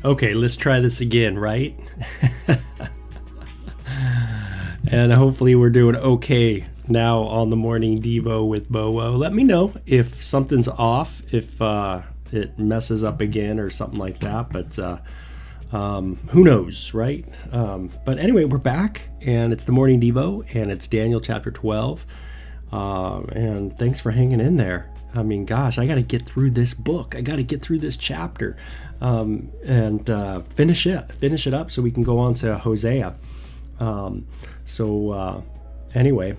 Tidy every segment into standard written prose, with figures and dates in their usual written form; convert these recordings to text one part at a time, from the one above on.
Okay, let's try this again, right? And hopefully we're doing okay now on the morning Devo with Bowo. Let me know if something's off, if it messes up again or something like that. But who knows, right? But anyway, we're back, and it's the morning Devo, and it's Daniel chapter 12. And thanks for hanging in there. I mean, gosh, I got to get through this book. I got to get through this chapter and finish it up so we can go on to Hosea. Anyway,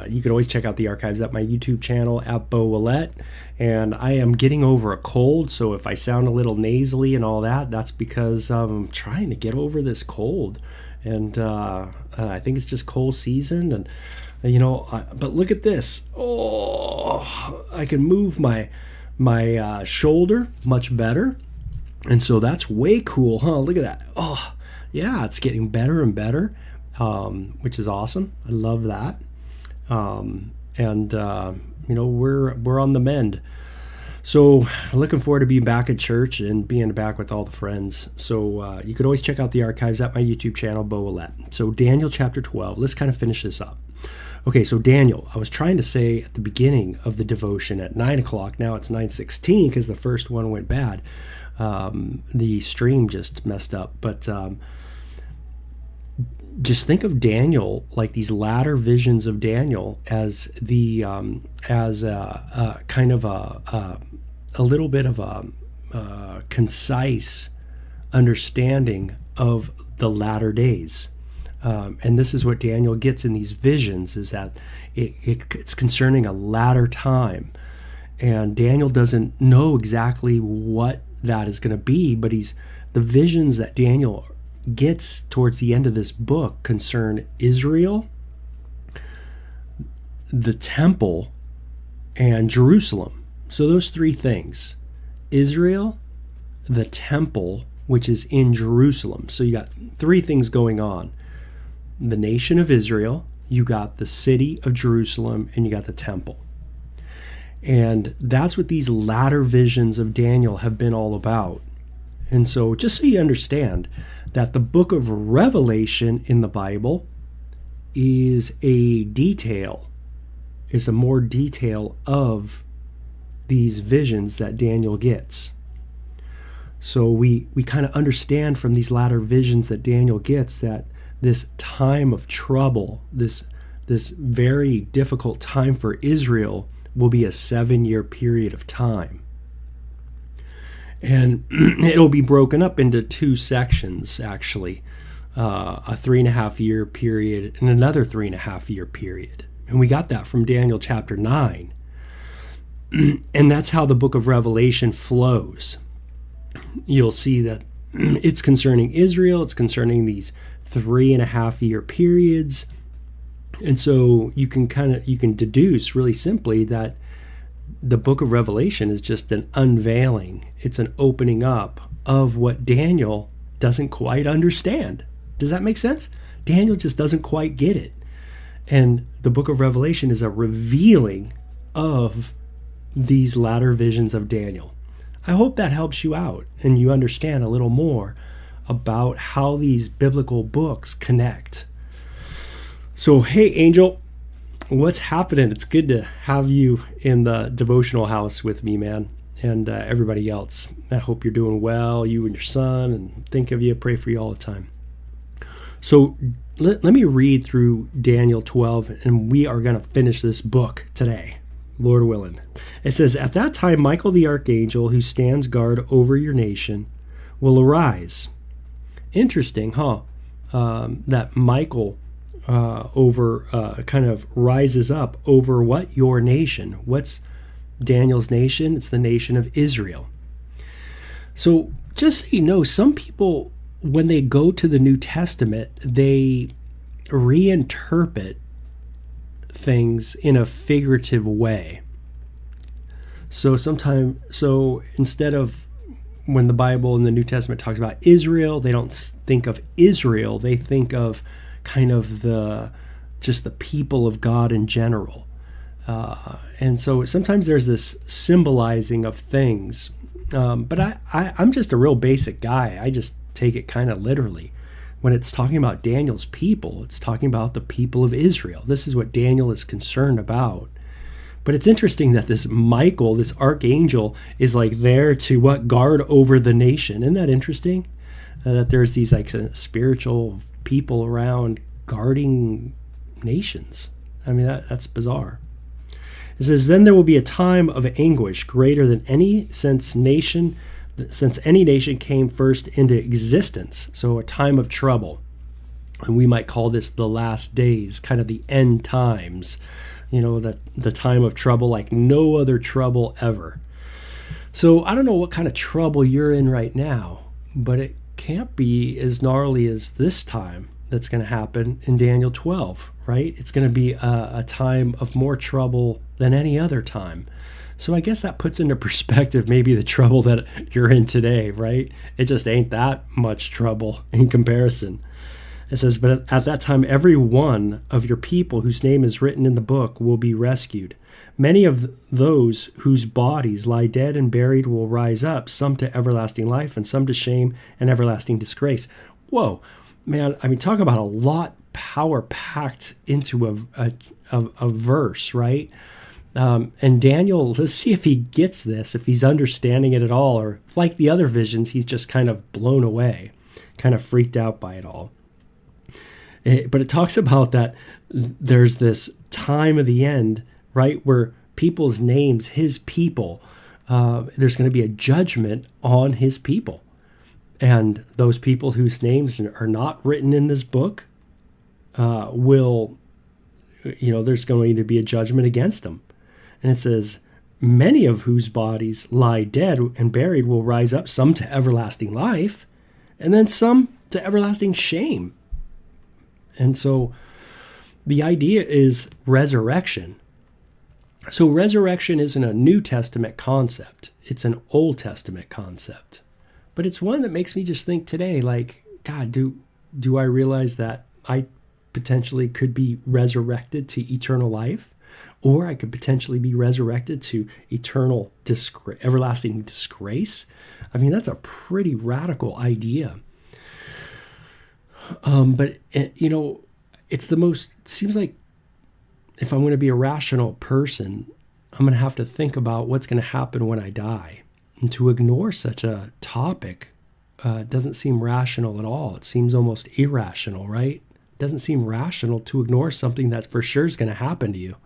you can always check out the archives at my YouTube channel at Beau Ouellette. And I am getting over a cold, so if I sound a little nasally and all that, that's because I'm trying to get over this cold. And I think it's just cold season, and but look at this. Oh, I can move my shoulder much better. And so that's way cool, huh? Look at that. Oh, yeah, it's getting better and better, which is awesome. I love that. We're on the mend. So looking forward to being back at church and being back with all the friends. So you could always check out the archives at my YouTube channel, Beau Ouellette. So Daniel chapter 12, let's kind of finish this up. Okay, so Daniel, I was trying to say at the beginning of the devotion at 9 o'clock. Now it's 9:16 because the first one went bad. The stream just messed up. But just think of Daniel, like these latter visions of Daniel, as the kind of a little bit of a concise understanding of the latter days. And this is what Daniel gets in these visions, is that it's concerning a latter time. And Daniel doesn't know exactly what that is going to be, but the visions that Daniel gets towards the end of this book concern Israel, the temple, and Jerusalem. So those three things: Israel, the temple, which is in Jerusalem. So you got three things going on: the nation of Israel, you got the city of Jerusalem, and you got the temple. And that's what these latter visions of Daniel have been all about. And so just so you understand that the book of Revelation in the Bible is a more detail of these visions that Daniel gets. So we kind of understand from these latter visions that Daniel gets that this time of trouble, this very difficult time for Israel, will be a 7-year period of time. And it'll be broken up into two sections, actually, a 3.5-year period and another 3.5-year period. And we got that from Daniel chapter 9. And that's how the book of Revelation flows. You'll see that it's concerning Israel, it's concerning these 3.5-year periods. And so you can deduce really simply that the book of Revelation is just an unveiling. It's an opening up of what Daniel doesn't quite understand. Does that make sense? Daniel just doesn't quite get it. And the book of Revelation is a revealing of these latter visions of Daniel. I hope that helps you out and you understand a little more about how these biblical books connect. So, hey, Angel, what's happening? It's good to have you in the devotional house with me, man, and everybody else. I hope you're doing well, you and your son, and think of you, pray for you all the time. So let me read through Daniel 12, and we are going to finish this book today, Lord willing. It says, "At that time, Michael the archangel, who stands guard over your nation, will arise." Interesting, huh? That Michael kind of rises up over what? Your nation. What's Daniel's nation? It's the nation of Israel. So just so you know, some people, when they go to the New Testament, they reinterpret things in a figurative way. So instead of, when the Bible in the New Testament talks about Israel, they don't think of Israel, they think of kind of just the people of God in general. And so sometimes there's this symbolizing of things But I'm just a real basic guy. I just take it kind of literally. When it's talking about Daniel's people, it's talking about the people of Israel. This is what Daniel is concerned about. But it's interesting that this Michael, this archangel, is like there to guard over the nation. Isn't that interesting? That there's these like spiritual people around guarding nations. I mean, that's bizarre. It says, then there will be a time of anguish greater than any since any nation came first into existence. So a time of trouble. And we might call this the last days, kind of the end times. The time of trouble like no other trouble ever. So I don't know what kind of trouble you're in right now, but it can't be as gnarly as this time that's going to happen in Daniel 12, right? It's going to be a time of more trouble than any other time. So I guess that puts into perspective maybe the trouble that you're in today, right? It just ain't that much trouble in comparison. It says, but at that time, every one of your people whose name is written in the book will be rescued. Many of those whose bodies lie dead and buried will rise up, some to everlasting life and some to shame and everlasting disgrace. Whoa, man, I mean, talk about a lot power packed into a verse, right? And Daniel, let's see if he gets this, if he's understanding it at all, or if, like the other visions, he's just kind of blown away, kind of freaked out by it all. But it talks about that there's this time of the end, right, where people's names, his people, there's going to be a judgment on his people. And those people whose names are not written in this book there's going to be a judgment against them. And it says, many of whose bodies lie dead and buried will rise up, some to everlasting life, and then some to everlasting shame. And so the idea is resurrection. So resurrection isn't a New Testament concept. It's an Old Testament concept. But it's one that makes me just think today, like, God, do I realize that I potentially could be resurrected to eternal life? Or I could potentially be resurrected to eternal everlasting disgrace? I mean, that's a pretty radical idea. But it seems like if I'm going to be a rational person, I'm going to have to think about what's going to happen when I die. And to ignore such a topic doesn't seem rational at all. It seems almost irrational, right? It doesn't seem rational to ignore something that for sure is going to happen to you,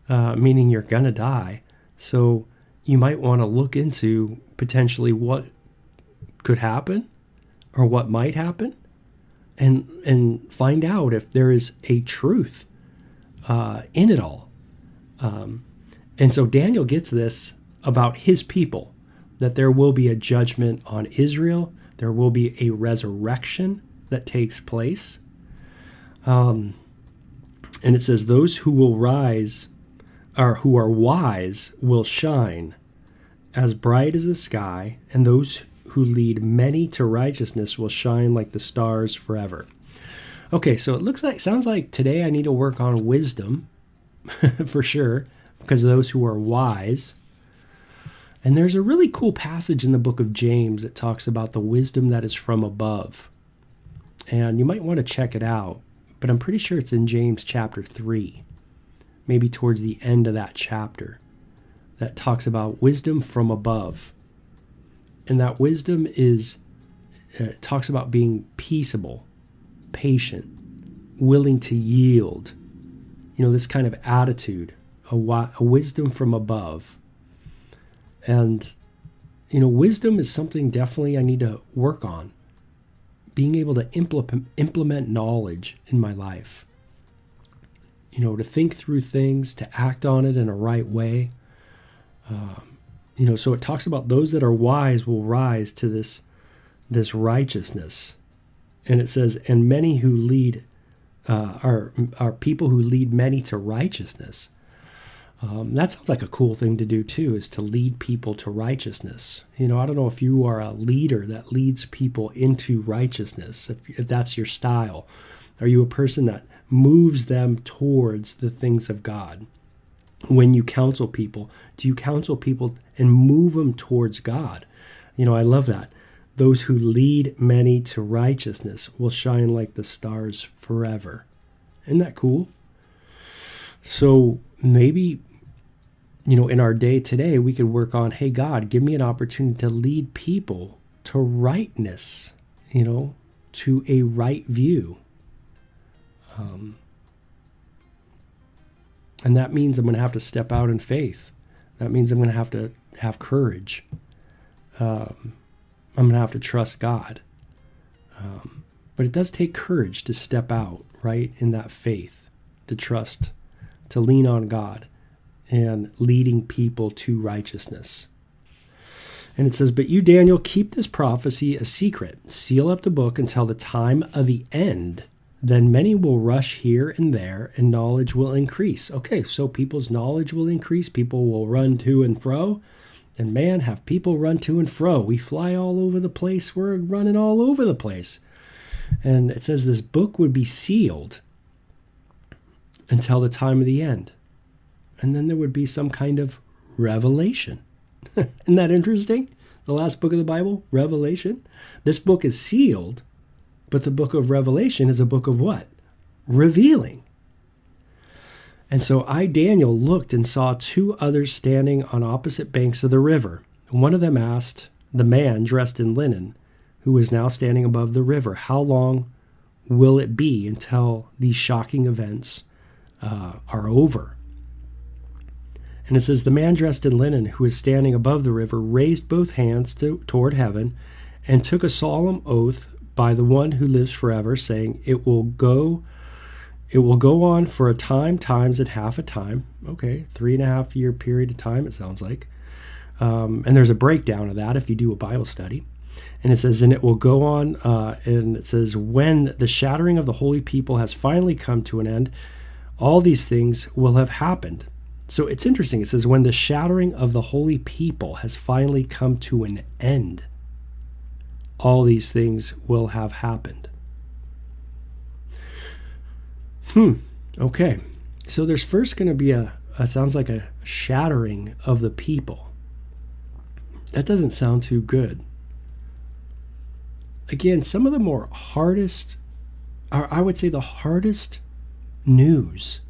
meaning you're going to die. So you might want to look into potentially what could happen or what might happen, and find out if there is a truth in it all. And so Daniel gets this about his people, that there will be a judgment on Israel. There will be a resurrection that takes place. And it says, those who will rise, or who are wise, will shine as bright as the sky, and those who lead many to righteousness will shine like the stars forever. Okay, so sounds like today I need to work on wisdom for sure, because of those who are wise. And there's a really cool passage in the book of James that talks about the wisdom that is from above. And you might want to check it out, but I'm pretty sure it's in James chapter 3, maybe towards the end of that chapter, that talks about wisdom from above. And that wisdom talks about being peaceable, patient, willing to yield, this kind of attitude, a wisdom from above. And, wisdom is something definitely I need to work on. Being able to implement knowledge in my life. To think through things, to act on it in a right way. So it talks about those that are wise will rise to this righteousness. And it says, and many who lead are people who lead many to righteousness. That sounds like a cool thing to do too, is to lead people to righteousness. I don't know if you are a leader that leads people into righteousness, if that's your style. Are you a person that moves them towards the things of God? when you counsel people? Do you counsel people and move them towards God? I love that. Those who lead many to righteousness will shine like the stars forever. Isn't that cool? So maybe, in our day today, we could work on, hey, God, give me an opportunity to lead people to rightness, to a right view. And that means I'm going to have to step out in faith. That means I'm going to have courage. I'm going to have to trust God. But it does take courage to step out, right, in that faith, to trust, to lean on God and leading people to righteousness. And it says, but you, Daniel, keep this prophecy a secret. Seal up the book until the time of the end. Then many will rush here and there, and knowledge will increase. Okay, so people's knowledge will increase. People will run to and fro. And man, have people run to and fro. We fly all over the place. We're running all over the place. And it says this book would be sealed until the time of the end. And then there would be some kind of revelation. Isn't that interesting? The last book of the Bible, Revelation. This book is sealed, but the book of Revelation is a book of what? Revealing. And so I, Daniel, looked and saw two others standing on opposite banks of the river. One of them asked the man dressed in linen, who was now standing above the river, how long will it be until these shocking events are over? And it says, the man dressed in linen who was standing above the river raised both hands toward heaven and took a solemn oath by the one who lives forever, saying, it will go on for a time, times and half a time. Okay, 3.5 year period of time, it sounds like. And there's a breakdown of that if you do a Bible study. And it says, and it will go on, and it says, when the shattering of the holy people has finally come to an end, all these things will have happened. So it's interesting. It says, when the shattering of the holy people has finally come to an end, all these things will have happened. Okay. So there's first going to be sounds like a shattering of the people. That doesn't sound too good. Again, some of the more hardest, or I would say the hardest news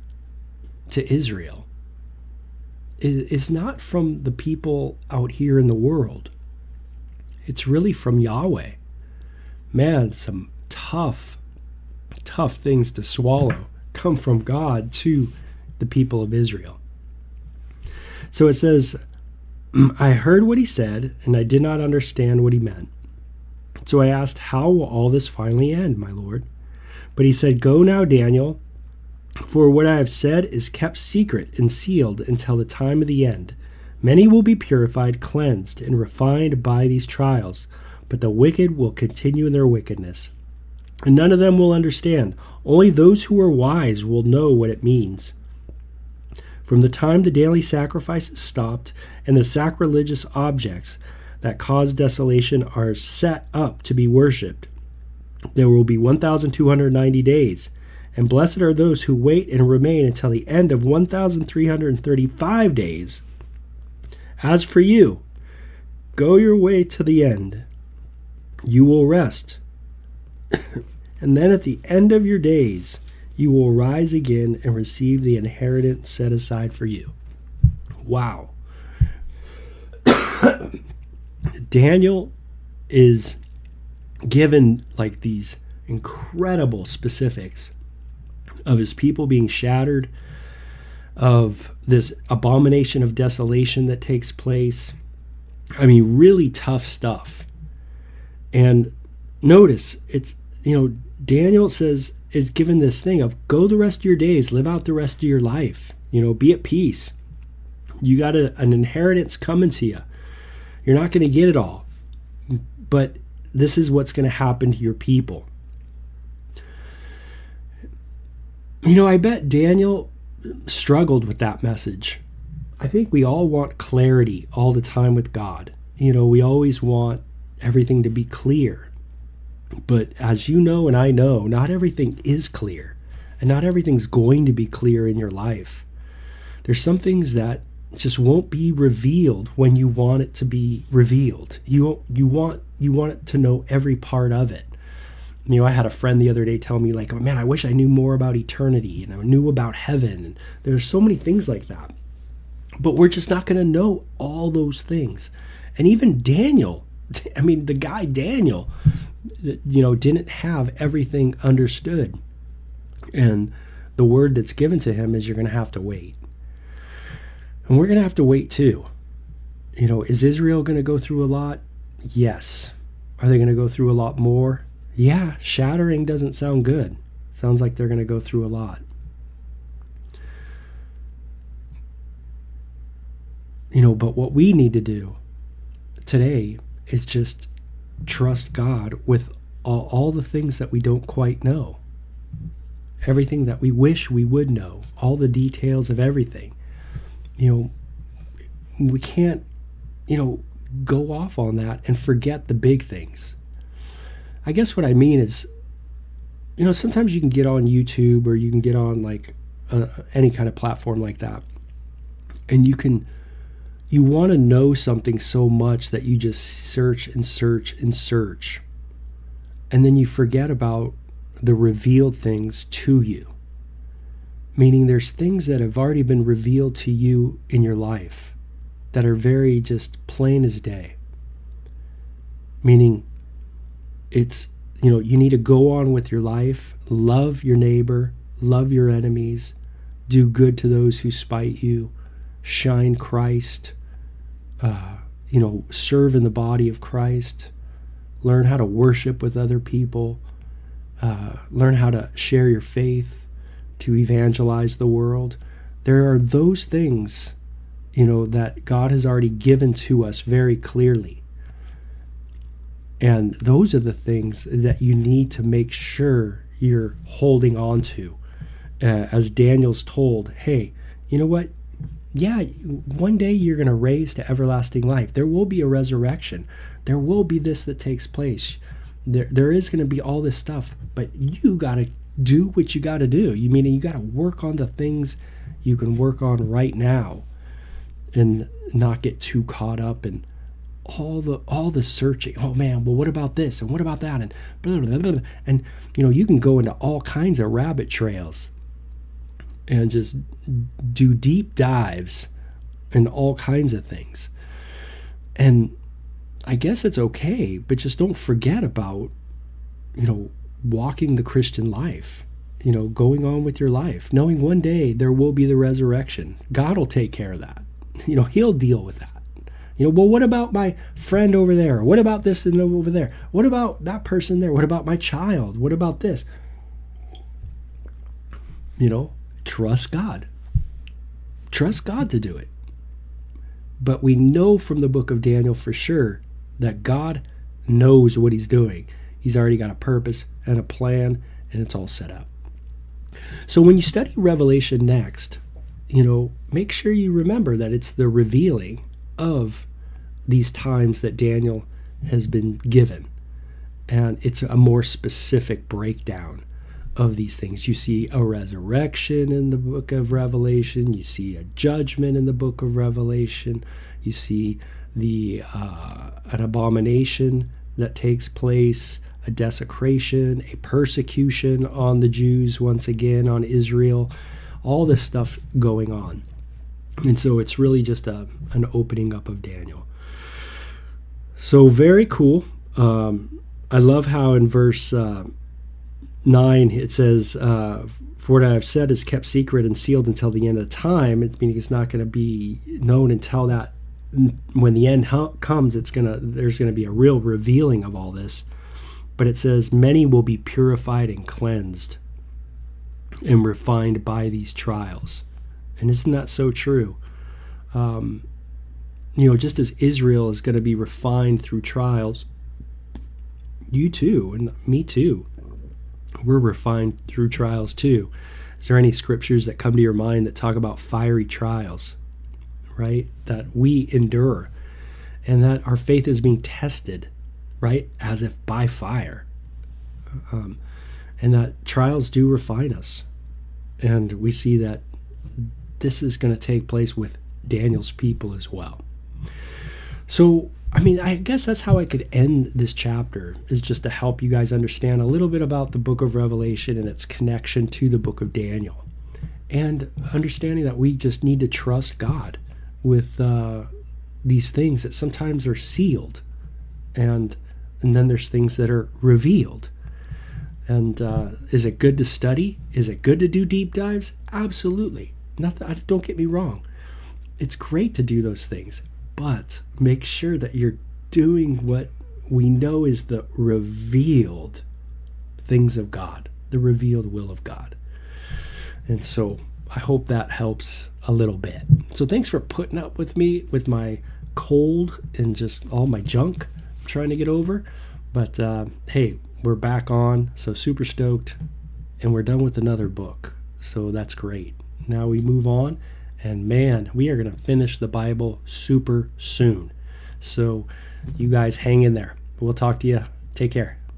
to Israel is not from the people out here in the world. It's really from Yahweh. Man, some tough things to swallow come from God to the people of Israel. So it says, I heard what he said, and I did not understand what he meant. So I asked, how will all this finally end, my Lord? But he said, go now, Daniel, for what I have said is kept secret and sealed until the time of the end. Many will be purified, cleansed, and refined by these trials, but the wicked will continue in their wickedness. And none of them will understand. Only those who are wise will know what it means. From the time the daily sacrifices stopped and the sacrilegious objects that cause desolation are set up to be worshipped, there will be 1,290 days. And blessed are those who wait and remain until the end of 1,335 days. As for you, go your way to the end. You will rest. And then at the end of your days, you will rise again and receive the inheritance set aside for you. Wow. Daniel is given like these incredible specifics of his people being shattered, of this abomination of desolation that takes place. I mean, really tough stuff. And notice, it's, Daniel is given this thing of go the rest of your days, live out the rest of your life, be at peace. You got an inheritance coming to you. You're not going to get it all, but this is what's going to happen to your people. I bet Daniel struggled with that message. I think we all want clarity all the time with God. We always want everything to be clear. But as you know and I know, not everything is clear. And not everything's going to be clear in your life. There's some things that just won't be revealed when you want it to be revealed. You want it to know every part of it. I had a friend the other day tell me, like, man, I wish I knew more about eternity and I knew about heaven. And there's so many things like that. But we're just not going to know all those things. And even Daniel, the guy Daniel, didn't have everything understood. And the word that's given to him is you're going to have to wait. And we're going to have to wait too. Is Israel going to go through a lot? Yes. Are they going to go through a lot more? Yeah, shattering doesn't sound good. Sounds like they're going to go through a lot. But what we need to do today is just trust God with all the things that we don't quite know. Everything that we wish we would know. All the details of everything. We can't, go off on that and forget the big things. I guess what I mean is, sometimes you can get on YouTube or you can get on like any kind of platform like that, and you want to know something so much that you just search and search and search, and then you forget about the revealed things to you. Meaning there's things that have already been revealed to you in your life that are very just plain as day. Meaning it's, you need to go on with your life, love your neighbor, love your enemies, do good to those who spite you, shine Christ, serve in the body of Christ, learn how to worship with other people, learn how to share your faith, to evangelize the world. There are those things, that God has already given to us very clearly. And those are the things that you need to make sure you're holding on to. As Daniel's told, hey, you know what? Yeah, one day you're going to raise to everlasting life. There will be a resurrection. There will be this that takes place. There is going to be all this stuff, but you got to do what you got to do. You got to work on the things you can work on right now and not get too caught up in all the searching. Oh man, well, what about this and what about that, and blah, blah, blah, blah. And you can go into all kinds of rabbit trails and just do deep dives in all kinds of things. And I guess it's okay, but just don't forget about walking the Christian life, going on with your life, knowing one day there will be the resurrection. God will take care of that. He'll deal with that. Well, what about my friend over there? What about this and over there? What about that person there? What about my child? What about this? Trust God. Trust God to do it. But we know from the book of Daniel for sure that God knows what he's doing. He's already got a purpose and a plan, and it's all set up. So when you study Revelation next, make sure you remember that it's the revealing of these times that Daniel has been given. And it's a more specific breakdown of these things. You see a resurrection in the book of Revelation. You see a judgment in the book of Revelation. You see an abomination that takes place, a desecration, a persecution on the Jews, once again on Israel, all this stuff going on. And so it's really just an opening up of Daniel. So very cool. I love how in verse 9 it says, for what I have said is kept secret and sealed until the end of the time. Meaning it's not going to be known until that when the end comes. There's going to be a real revealing of all this. But it says many will be purified and cleansed and refined by these trials. And isn't that so true? Just as Israel is going to be refined through trials, you too, and me too, we're refined through trials too. Is there any scriptures that come to your mind that talk about fiery trials, right? That we endure and that our faith is being tested, right? As if by fire. And that trials do refine us. And we see that this is going to take place with Daniel's people as well. So, I mean, I guess that's how I could end this chapter, is just to help you guys understand a little bit about the book of Revelation and its connection to the book of Daniel. And understanding that we just need to trust God with these things that sometimes are sealed. And then there's things that are revealed. And is it good to study? Is it good to do deep dives? Absolutely. Don't get me wrong. It's great to do those things. But make sure that you're doing what we know is the revealed things of God, the revealed will of God. And so I hope that helps a little bit. So thanks for putting up with me with my cold and just all my junk I'm trying to get over. But hey, we're back on, so super stoked. And we're done with another book. So that's great. Now we move on. And man, we are going to finish the Bible super soon. So you guys hang in there. We'll talk to you. Take care.